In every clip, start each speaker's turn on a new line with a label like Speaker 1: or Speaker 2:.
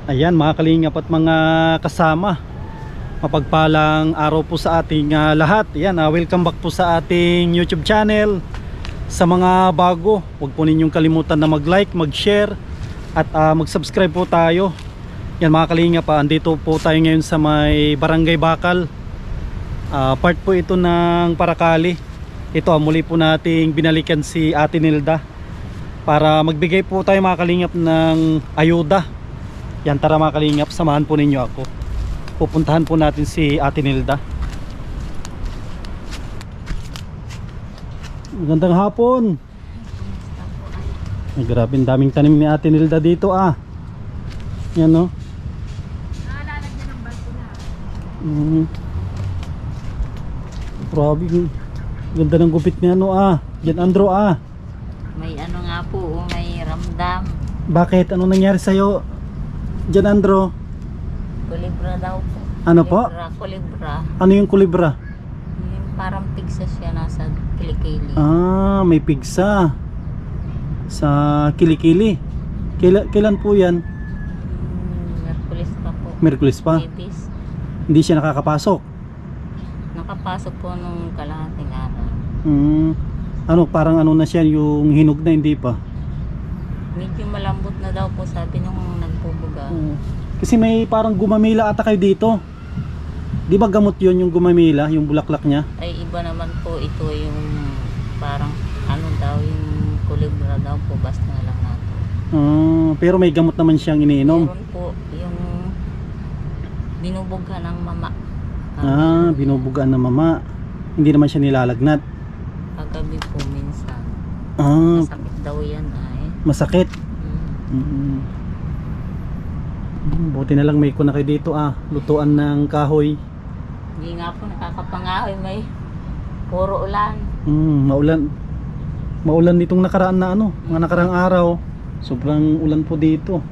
Speaker 1: Ayan mga kalingap at mga kasama, mapagpalang araw po sa ating lahat. Ayan, welcome back po sa ating YouTube channel. Sa mga bago, huwag po ninyong kalimutan na mag-like, mag-share at mag-subscribe po tayo. Yan mga kalingap, andito po tayo ngayon sa may Barangay Bakal. Part po ito ng Paracali. Ito muli po nating binalikan si Ate Nilda para magbigay po tayo mga kalingap ng ayuda. Yan, tara mga kalingap, samahan po ninyo ako. Pupuntahan po natin si Ate Nilda. Magandang hapon. Ay, grabe, daming tanim ni Ate Nilda dito Yan no.
Speaker 2: Nalalagyan ng balko na.
Speaker 1: Grabe, ganda ng gupit ni Jan Andro
Speaker 2: May ano nga po, may ramdam.
Speaker 1: Bakit? Ano nangyari sa'yo, Jan Andro?
Speaker 2: Kulibra daw po.
Speaker 1: Ano po?
Speaker 2: Kulibra.
Speaker 1: Ano yung kulibra?
Speaker 2: Yung parang pigsa siya nasa kilikili.
Speaker 1: May pigsa sa kilikili. Kailan po yan?
Speaker 2: Merkulis pa po.
Speaker 1: Merkulis pa?
Speaker 2: Ipis.
Speaker 1: Hindi siya nakakapasok?
Speaker 2: Nakapasok po nung kalahating araw.
Speaker 1: Parang ano na siya, yung hinog na, hindi pa?
Speaker 2: Medyo malambot na daw po, sabi nung nagbubuga.
Speaker 1: Kasi may parang gumamila ata kayo dito. Di ba gamot yon yung gumamila, yung bulaklak niya?
Speaker 2: Ay iba naman po ito, yung parang ano daw, yung kulibra daw po, basta na lang natin.
Speaker 1: Pero may gamot naman siyang iniinom.
Speaker 2: Meron po yung binubughan ng mama.
Speaker 1: Binubugaan ng mama. Hindi naman siya nilalagnat.
Speaker 2: Kagabi po minsan. Masakit daw yan
Speaker 1: Masakit. Buti na lang may kuna kayo dito lutuan ng kahoy.
Speaker 2: Hindi nga po nakakapangahoy, may puro ulan.
Speaker 1: Maulan nitong nakaraan na mga nakaraang araw. Sobrang ulan po dito.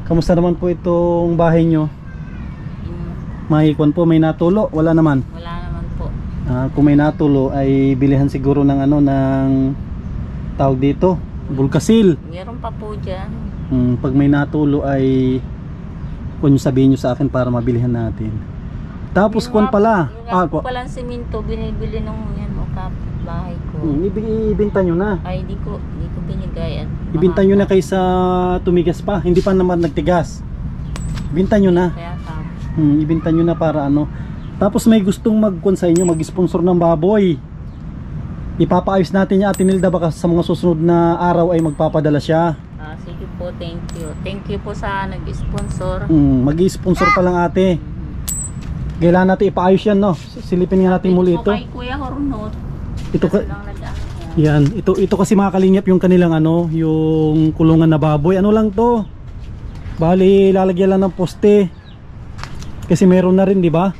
Speaker 1: Kamusta naman po itong bahay nyo? May kwan po, may natulo? Wala naman?
Speaker 2: Wala naman po.
Speaker 1: Kung may natulo ay bilihan siguro ng ng tawag dito, Bulkasil.
Speaker 2: Meron pa po dyan.
Speaker 1: Pag may natulo ay kung sabihin nyo sa akin para mabilihan natin. Tapos kung pala
Speaker 2: Yung palang simento binibili nung yan o kapitbahay ko.
Speaker 1: Ibinta nyo na.
Speaker 2: Ay di ko binigay at
Speaker 1: Ibinta nyo na kaysa tumigas pa. Hindi pa naman nagtigas. Ibinta nyo na.
Speaker 2: Kaya
Speaker 1: Ibinta nyo na para Tapos may gustong mag-kun sa inyo, mag-sponsor ng baboy. Ipapaayos natin yung Ate Nilda, baka sa mga susunod na araw ay magpapadala siya.
Speaker 2: sige po, thank you. Thank you po sa nag-sponsor.
Speaker 1: Mag-sponsor pa lang ate. Kailangan natin ipaayos yan, no? Silipin nga natin muli ito.
Speaker 2: Kay Kuya Hornot.
Speaker 1: Ito yan, ito kasi mga kalingap yung kanilang yung kulungan na baboy. Ano lang to? Bali lalagyan lang ng poste. Kasi meron na rin, di ba?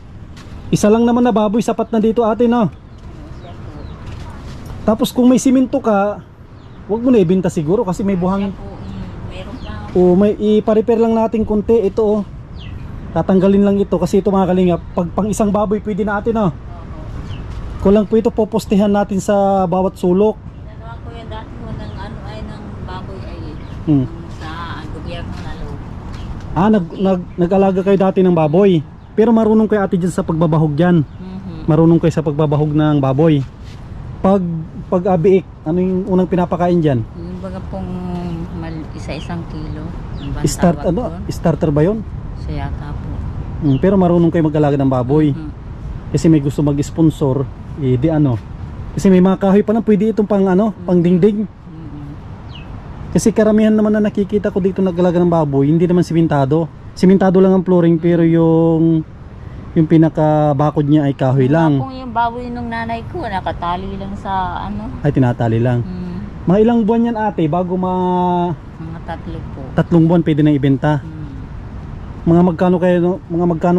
Speaker 1: Isa lang naman na baboy, sapat na dito ate, no? Tapos kung may simento ka, wag mo na ibenta siguro kasi may buhangin.
Speaker 2: Meron pa.
Speaker 1: May ipa-repair lang natin konti ito. Tatanggalin lang ito kasi ito mga kalingap, pag pang isang baboy pwede na ate, no? Kulang po ito, popostehan natin sa bawat sulok.
Speaker 2: Ginawa ko yung dati ko ng ng baboy sa gobyerno na loob.
Speaker 1: Nag-alaga kayo dati ng baboy. Pero marunong kayo ate dyan sa pagbabahog dyan. Marunong kayo sa pagbabahog ng baboy. Pag abiik, ano yung unang pinapakain dyan?
Speaker 2: Yung baga pong isa-isang kilo.
Speaker 1: Starter ba yun?
Speaker 2: So yata po.
Speaker 1: Pero marunong kayo mag-alaga ng baboy. Kasi may gusto mag-sponsor, kasi may mga kahoy pa na pwede itong pang dingding. Kasi karamihan naman na nakikita ko dito nag-alaga ng baboy, hindi naman simentado. Simentado lang ang flooring, pero yung pinaka-bakod niya ay kahoy lang.
Speaker 2: Kung yung baboy nung nanay ko, nakatali lang sa
Speaker 1: Ay, tinatali lang. Mga ilang buwan yan ate, bago
Speaker 2: mga 3 po.
Speaker 1: 3 buwan pwede na ibenta. Mga magkano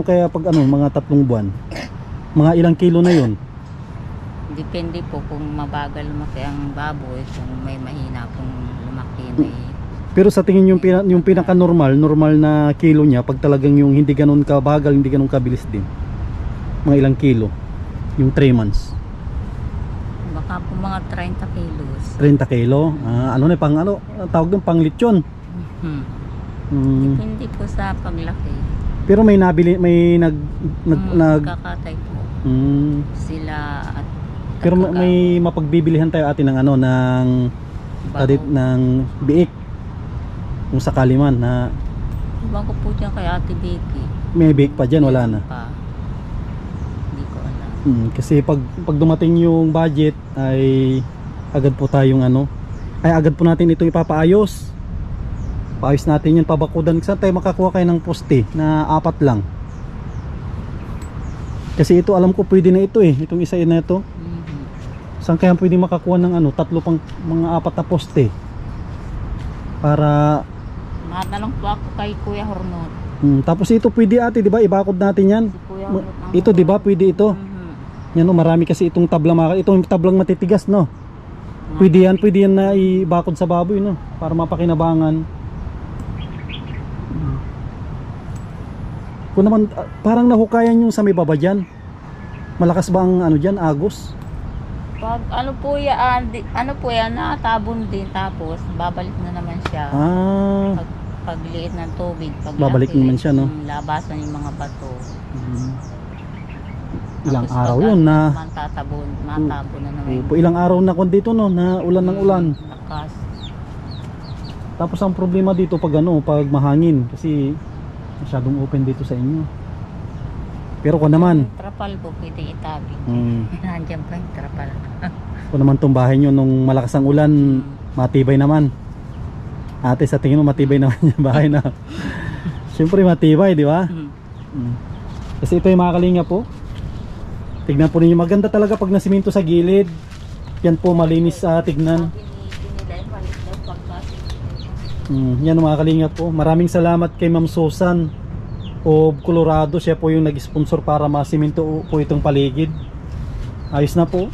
Speaker 1: kaya pag mga 3 buwan? Mga ilang kilo na yun?
Speaker 2: Depende po kung mabagal lumaki ang baboy, kung may mahina pong lumaki may.
Speaker 1: Pero sa tingin yung pinaka-normal na kilo niya, pag talagang yung hindi ganun kabagal, hindi ganun kabilis din. Mga ilang kilo? Yung 3 months.
Speaker 2: Baka po mga 30 kilos.
Speaker 1: 30 kilo? Ano na pang tawag ng pang lechon. Mm.
Speaker 2: Depende po sa paglaki.
Speaker 1: Pero may nabili, may nag
Speaker 2: Kakatay po sila at
Speaker 1: pero may mapagbibilihan tayo ate ng ano ng adit ng biik kung sakali man na
Speaker 2: Iwan ko po dyan kay Ate Vicky.
Speaker 1: may biik pa dyan, wala na.
Speaker 2: Pa. Hindi ko alam.
Speaker 1: Kasi pag dumating yung budget ay agad po tayong ano ay agad po natin itong ipapaayos. Paayos natin yun, pabakudan. Saan tayo makakuha kayo ng poste na 4 lang? Kasi ito alam ko pwede na ito itong isa na ito. Saan kaya pwede makakuha ng ano 3 pang mga 4 na poste para
Speaker 2: Matanong po ako kay Kuya Hornot.
Speaker 1: tapos ito pwede ate, di ba? Ibakod natin yan.
Speaker 2: Si Kuya Hornot ang
Speaker 1: Ito di ba? Pwede ito. Yan marami kasi itong tablang itong tablang matitigas, no. Pwede yan na ibakod sa baboy, no, para mapakinabangan. Kung naman parang nahukayan yung sa may baba dyan. Malakas ba ang ano dyan, agos?
Speaker 2: Pag ano po yan, natabon din tapos babalik na naman siya. Pagliit ng tubig,
Speaker 1: babalik naman siya, no.
Speaker 2: Labasan yung mga bato.
Speaker 1: Ilang
Speaker 2: Tapos
Speaker 1: araw
Speaker 2: pag
Speaker 1: yun na
Speaker 2: matabon na naman.
Speaker 1: ilang araw na kon dito, no, na ulan ng ulan.
Speaker 2: Lakas.
Speaker 1: Tapos ang problema dito pag pag mahangin kasi masyadong open dito sa inyo. Pero kung naman
Speaker 2: Trapal po pwede itabi. Nandiyan pa yung trapal.
Speaker 1: kung naman tong bahay nyo nung malakas ang ulan, matibay naman. Ate, sa tingin mo matibay naman yung bahay na. Siyempre matibay, di ba? Kasi ito yung mga kalinga po. Tignan po ninyo, maganda talaga pag nasiminto sa gilid. Yan po malinis tignan. Yan mga kalinga po. Maraming salamat kay Ma'am Susan of Colorado. Siya po yung nag-sponsor para masiminto po itong paligid. Ayos na po.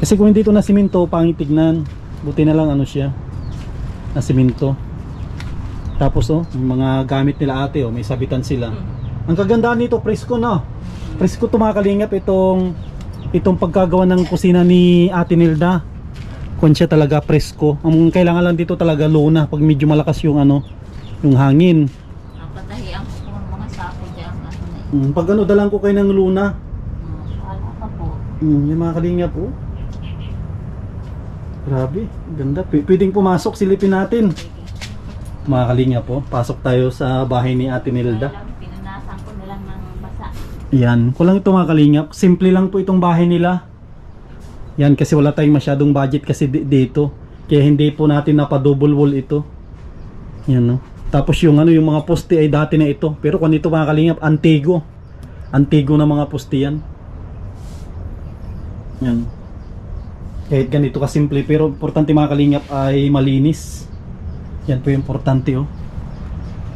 Speaker 1: Kasi kung hindi ito nasiminto, pangit tignan. Buti na lang ano siya, nasiminto. Tapos yung mga gamit nila ate, may sabitan sila. Ang kagandahan nito, presko, no? Presko ito mga kalingap, itong pagkagawa ng kusina ni Ate Nilda. Kung siya talaga presko. Ang kailangan lang dito talaga luna pag medyo malakas yung yung hangin.
Speaker 2: Ang patahian ko po ng mga sako dyan.
Speaker 1: Pag dalang ko kayo ng luna.
Speaker 2: Wala ka po.
Speaker 1: Yung mga kalingap po. Grabe, ganda. Pwedeng pumasok, silipin natin. Mga kalingap po, pasok tayo sa bahay ni Ate Nilda.
Speaker 2: Pinunasan ko na lang ng basa.
Speaker 1: Yan, kulang ito mga kalingap. Simple lang po itong bahay nila. Yan, kasi wala tayong masyadong budget kasi dito. Kaya hindi po natin napadouble wall ito. Yan, no. Tapos yung yung mga poste ay dati na ito. Pero kung ito mga kalingap, antigo. Antigo na mga poste yan. Yan. Kahit ganito kasimple, pero importante mga kalingap ay malinis. Yan po yung importante,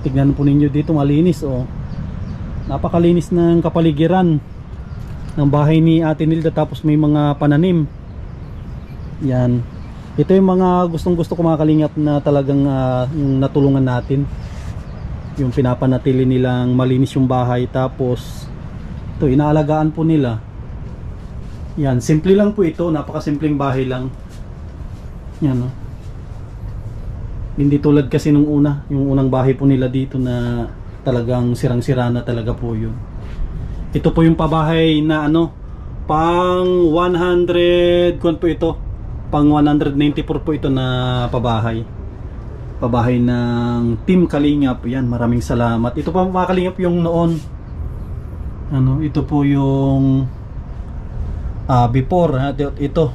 Speaker 1: Tignan po ninyo dito, malinis, Napakalinis ng kapaligiran ng bahay ni Ate Nilda, tapos may mga pananim. Yan. Ito yung mga gustong-gusto ko mga kalingap na talagang yung natulungan natin. Yung pinapanatili nilang malinis yung bahay, tapos ito inaalagaan po nila. Yan, simple lang po ito, napakasimpleng bahay lang. Yan, Hindi tulad kasi nung yung unang bahay po nila dito na talagang sirang-sira na talaga po yun. Ito po yung pabahay na pang 100, kung po ito, pang 194 po ito na pabahay. Pabahay ng Team Kalingap. Yan, maraming salamat. Ito pa mga Kalingap yung noon. Ito po yung before, ito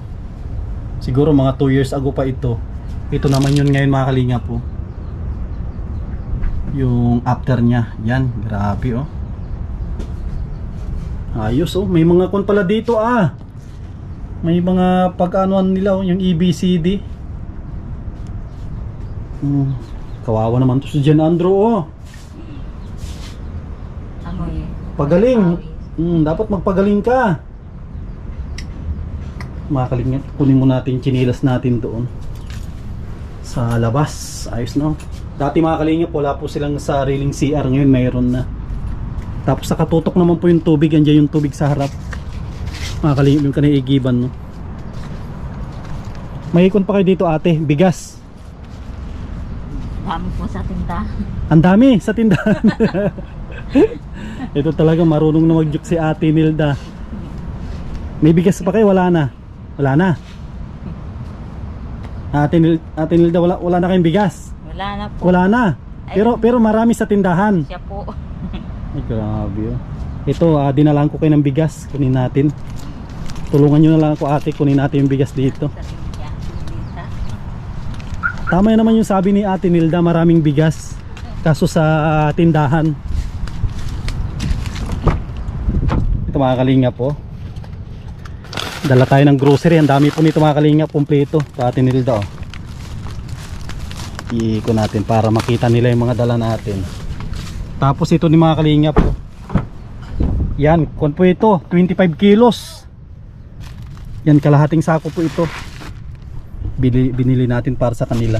Speaker 1: siguro mga 2 years ago pa ito. Ito naman yun ngayon mga kalingap po, yung after nya. Yan, grabe ayos may mga kon pala dito may mga pag-anuan nila yung EBCD. Kawawa naman to si Jan Andrew pagaling. Dapat magpagaling ka. Mga kalingap, kunin mo natin chinilas natin doon sa labas. Ayos dati mga kalingap, wala po silang sariling CR, ngayon mayroon na. Tapos nakatutok naman po yung tubig, andyan yung tubig sa harap. Mga kalingap, yung kanaigiban May ikon pa kayo dito ate, bigas.
Speaker 2: Kami po sa tindahan.
Speaker 1: Ang dami sa tindahan. Ito talaga marunong na mag-joke si Ate Nilda. May bigas pa kayo? Wala na. Wala na. Ate Nilda, wala na kayong bigas.
Speaker 2: Wala na po.
Speaker 1: Wala na. Pero marami sa tindahan.
Speaker 2: Siya po.
Speaker 1: Ay, grabe oh. Ito, dinalaan ko kayo ng bigas. Kunin natin. Tulungan nyo na lang ako, ate. Kunin natin yung bigas dito.
Speaker 2: Sa tindahan.
Speaker 1: Tama yun naman yung sabi ni Ate Nilda, maraming bigas. Kaso sa tindahan. Ito mga kalingap po. Dala tayo ng grocery. Ang dami po nito mga kalingap. Kompleto. Sa Ate Nilda oh. Iiko natin para makita nila yung mga dala natin. Tapos ito ni mga kalingap po. Yan, kung po ito 25 kilos. Yan, kalahating sako po ito. Binili natin para sa kanila.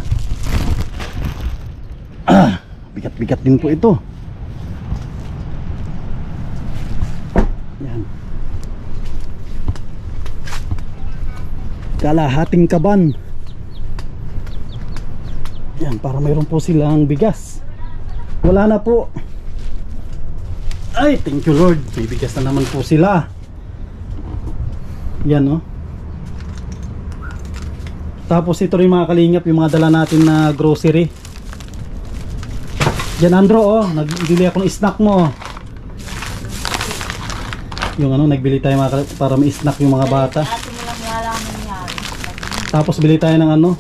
Speaker 1: Bigat-bigat din po ito. Yan. Kalahating kaban. Yan, para mayroon po silang bigas. Wala na po. Ay, thank you Lord. May bigas na naman po sila. Yan, oh. Tapos ito rin mga kalingap, yung mga dala natin na grocery. Yan Andro, oh, nagbili ako ng snack mo. Yung ano, nagbili tayo para may snack yung mga bata.
Speaker 2: Ate mo lang nalaman yan.
Speaker 1: Tapos bili tayo ng ano,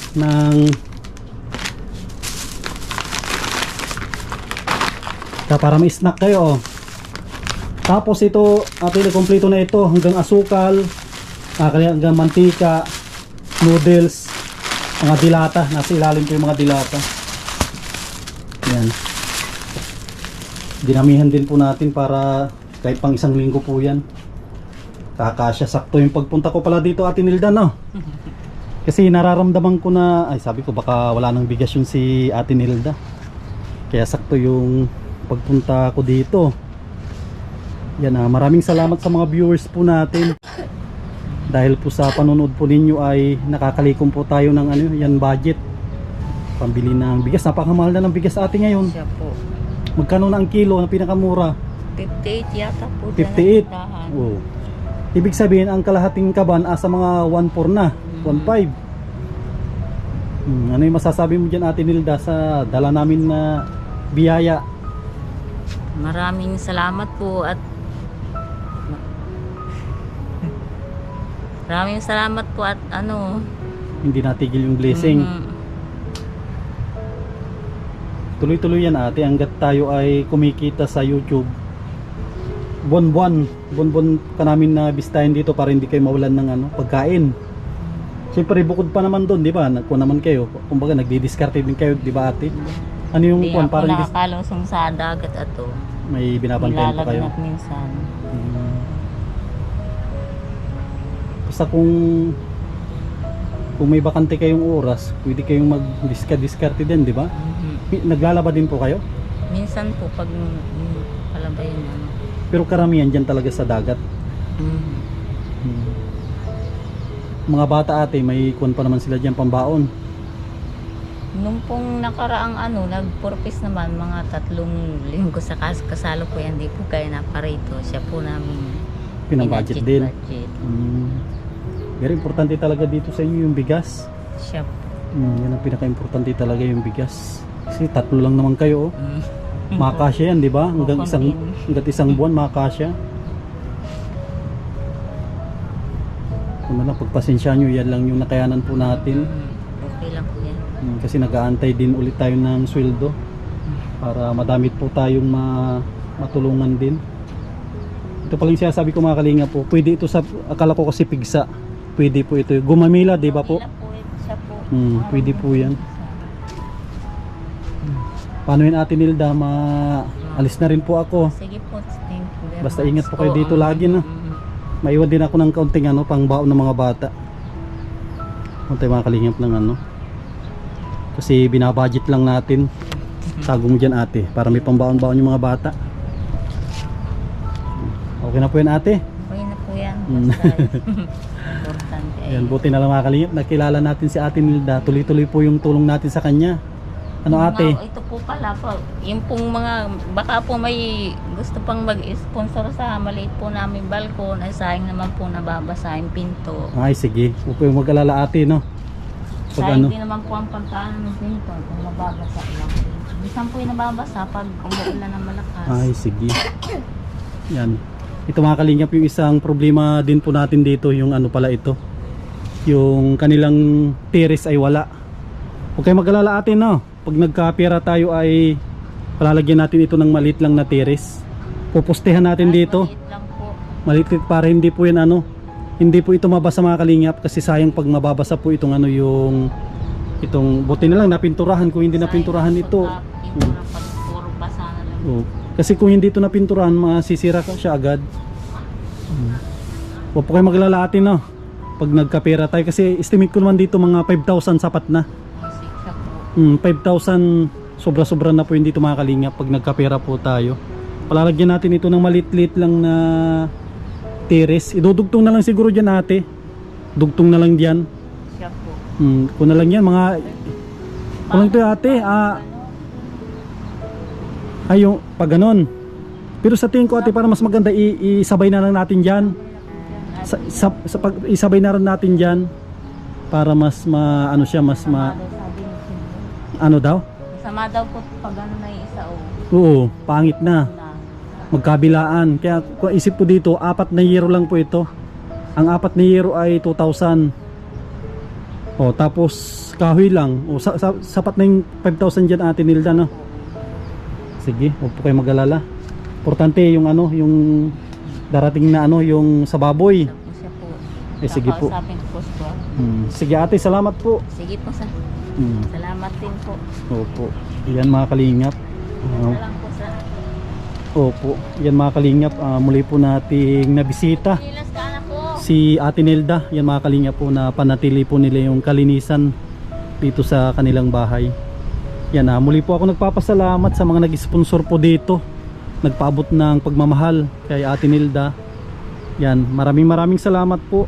Speaker 1: para may snack kayo, oh. Tapos ito, ate, kompleto na ito, hanggang asukal, hanggang mantika, noodles, mga dilata. Nasa ilalim po yung mga dilata. Yan. Dinamihan din po natin para kahit pang isang linggo po yan. Kakasya, sakto yung pagpunta ko pala dito, Ate Nilda, no? Kasi nararamdaman ko na, ay sabi ko baka wala nang bigas yung si Ate Nilda. Kaya sakto yung pagpunta ko dito. Yan, maraming salamat sa mga viewers po natin. Dahil po sa panonood po ninyo ay nakakalikom po tayo ng ano, yan budget. Pambili ng bigas. Napakamahal na ng bigas ate ngayon.
Speaker 2: Siya po.
Speaker 1: Magkano na ang kilo na pinakamura?
Speaker 2: 58 yata po.
Speaker 1: 58. Oh. Ibig sabihin ang kalahating kaban sa mga 1.4 na, 1.5. Ano yung masasabi mo dyan Ate Nilda sa dala namin na biyaya?
Speaker 2: Maraming salamat po at maraming salamat po at ano,
Speaker 1: Hindi natigil yung blessing. Tuloy-tuloy yan ate hanggat tayo ay kumikita sa YouTube. Buwan-buwan ka namin na bistahin dito para hindi kayo mawalan ng ano, pagkain. Siyempre bukod pa naman doon, di ba? Kung naman kayo, kumbaga nagdi-discarte din kayo, di ba ate? Ano yung
Speaker 2: hindi
Speaker 1: kuwan
Speaker 2: ako
Speaker 1: para
Speaker 2: nakakalusong sa dagat ato.
Speaker 1: may binabantayan pa kayo?
Speaker 2: Nilalagnat minsan.
Speaker 1: Basta kung may bakante kayong oras, pwede kayong mag-discarte din, di ba? Naglalaba din po kayo?
Speaker 2: Minsan po pag palabay na.
Speaker 1: Pero karamihan dyan talaga sa dagat. Mga bata ate, may kuwan pa naman sila dyan pambaon.
Speaker 2: Nung pong nakaraang ano, nag-purpose naman mga 3 linggo sa kasalo po yan, di po kaya na parito. Siya po namin
Speaker 1: Pinabudget din.
Speaker 2: budget.
Speaker 1: Very importante talaga dito sa inyo yung bigas.
Speaker 2: Siya po.
Speaker 1: Yan ang pinaka-importante talaga yung bigas. Kasi 3 lang naman kayo. Makakasya yan, di ba? Hanggang isang buwan makakasya. Kung lang, pagpasensya nyo, yan lang yung nakayanan po natin.
Speaker 2: Okay lang po yan.
Speaker 1: Kasi nag-aantay din ulit tayo ng sweldo para madamit po tayong matulungan din. Ito pala yung sinasabi ko mga kalinga po. Pwede ito sa, akala ko kasi pigsa. Pwede po ito. Gumamila, di ba po?
Speaker 2: Siya po.
Speaker 1: Pwede po yan. Paano yun Ate Nilda? Alis na rin po ako.
Speaker 2: Sige po. Thank you very
Speaker 1: Basta
Speaker 2: much
Speaker 1: ingat po kayo dito lagi na. Maiwan din ako ng kaunting ano, pang baon ng mga bata. Kuntay mga kalingap ng ano. Kasi binabudget lang natin. Tago mo dyan ate, para may pambaon-baon yung mga bata. Okay na po yan ate.
Speaker 2: Okay na po yan. Basta importante ay
Speaker 1: Yan, buti na lang mga kalingap. Nakilala natin si Ate Nilda. Tuloy-tuloy po yung tulong natin sa kanya. Ano ate?
Speaker 2: Ito po pala po, yung pong mga, baka po may gusto pang mag-sponsor sa maliit po namin balkon, ay sayang naman po nababasa yung pinto.
Speaker 1: Ay sige, huwag po yung mag-alala ate, no? Pag
Speaker 2: Sayang
Speaker 1: ano,
Speaker 2: din naman po ang pagkaan ng pinto kung mababasa lang. Bisan po yung nababasa pag umuulan ng malakas.
Speaker 1: ay sige. Yan. Ito mga kalingap, yung isang problema din po natin dito, yung ano pala ito. Yung kanilang terrace ay wala. Huwag kayo mag-alala ate, no? Pag nagkapira tayo ay palalagyan natin ito ng maliit lang na terrace. Pupustehan natin dito.
Speaker 2: Maliit lang po.
Speaker 1: Maliit para hindi po yan ano, hindi po ito mabasa mga kalingap, kasi sayang pag mababasa po itong ano, yung itong buti na lang napinturahan. Kung hindi napinturahan ito,
Speaker 2: Ito na pag puro basa na lang.
Speaker 1: oh, kasi kung hindi ito napinturahan, masisira ka siya agad. Huwag po kayo mag-alala ate, no? Pag nagkapira tayo, kasi estimate ko naman dito mga 5,000 sapat na.
Speaker 2: Siya po.
Speaker 1: 5,000 sobra-sobra na po hindi ito mga kalingap pag nagkapera po tayo. Palalagyan natin ito ng maliit-liit lang na terrace. Idudugtong na lang siguro dyan ate. Dugtong na lang dyan.
Speaker 2: Siya po.
Speaker 1: Kung na lang yan mga kulang to ate. Yung pag ganon. Pero sa tingin ko ate, para mas maganda isabay na lang natin dyan. Isabay na rin natin dyan para mas ano siya, mas
Speaker 2: Sabi ni Kim.
Speaker 1: ano daw?
Speaker 2: Sama daw po pag ano na yung isa o.
Speaker 1: Oo, pangit na.
Speaker 2: Na.
Speaker 1: Magkabilaan. Kaya kung isip ko dito, 4 na euro lang po ito. Ang 4 na euro ay 2,000. O tapos kahoy lang. O sapat na yung 5,000 dyan ate Nilda, no? Sige, huwag po kayo mag-alala. Importante yung ano, yung darating na ano, yung sa baboy.
Speaker 2: Siya po.
Speaker 1: Sige po.
Speaker 2: Kakausapin ko po.
Speaker 1: Sige ate, salamat po.
Speaker 2: Sige po sa.
Speaker 1: Hmm.
Speaker 2: Salamat din po.
Speaker 1: Opo. Yan mga kalingap.
Speaker 2: Salamat po sa.
Speaker 1: Opo. Yan mga kalingap. Muli po nating nabisita
Speaker 2: Lilas ka na po.
Speaker 1: si Ate Nelda. Yan mga kalingap po, na panatili po nila yung kalinisan dito sa kanilang bahay. Yan, muli po ako nagpapasalamat sa mga nag-sponsor po dito, nagpaabot ng pagmamahal kay Ate Nelda. Yan, maraming salamat po.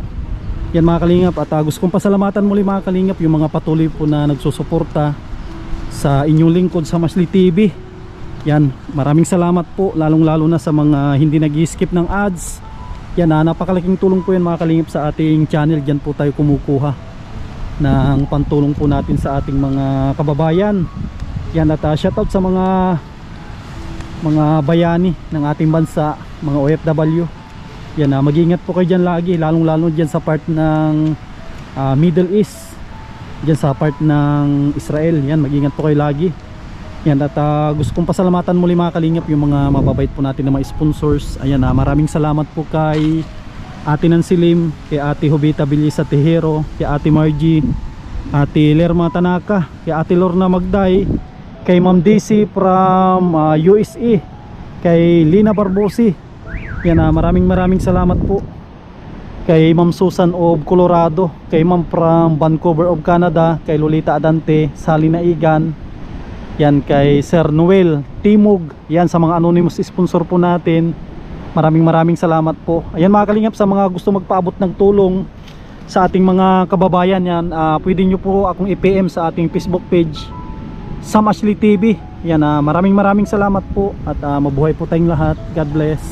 Speaker 1: Yan mga kalingap, at gusto kong pasalamatan muli mga kalingap yung mga patuloy po na nagsusuporta sa inyong lingkod sa Masli TV. Yan, maraming salamat po, lalong lalo na sa mga hindi nag-skip ng ads. Yan, napakalaking tulong po yan mga kalingap sa ating channel. Diyan po tayo kumukuha ng pantulong po natin sa ating mga kababayan. Yan, at shoutout sa mga bayani ng ating bansa, mga OFW. Yan, mag-iingat po kayo dyan lagi, lalong lalo dyan sa part ng Middle East, dyan sa part ng Israel. Yan, mag-iingat po kayo lagi. Yan, at gusto kong pasalamatan muli mga kalingap yung mga mababait po natin na mga sponsors. Ayan, maraming salamat po kay Ate Nansilim, kay Ate Hobita Bilisa Tejero, kay Ate Margie, Ate Lerma Tanaka, kay Ate Lorna Magday, kay Ma'am Daisy from USA, kay Lina Barbosi. Yan, maraming salamat po kay Ma'am Susan of Colorado, kay Ma'am from Vancouver of Canada, kay Lolita Adante, Sally Naigan. Yan, kay Sir Noel Timog. Yan, sa mga anonymous sponsor po natin, maraming salamat po. Ayan mga kalingap, sa mga gusto magpaabot ng tulong sa ating mga kababayan, yan, pwede nyo po akong i-PM sa ating Facebook page, Sam Ashley TV. Yan, maraming salamat po, at mabuhay po tayong lahat. God bless.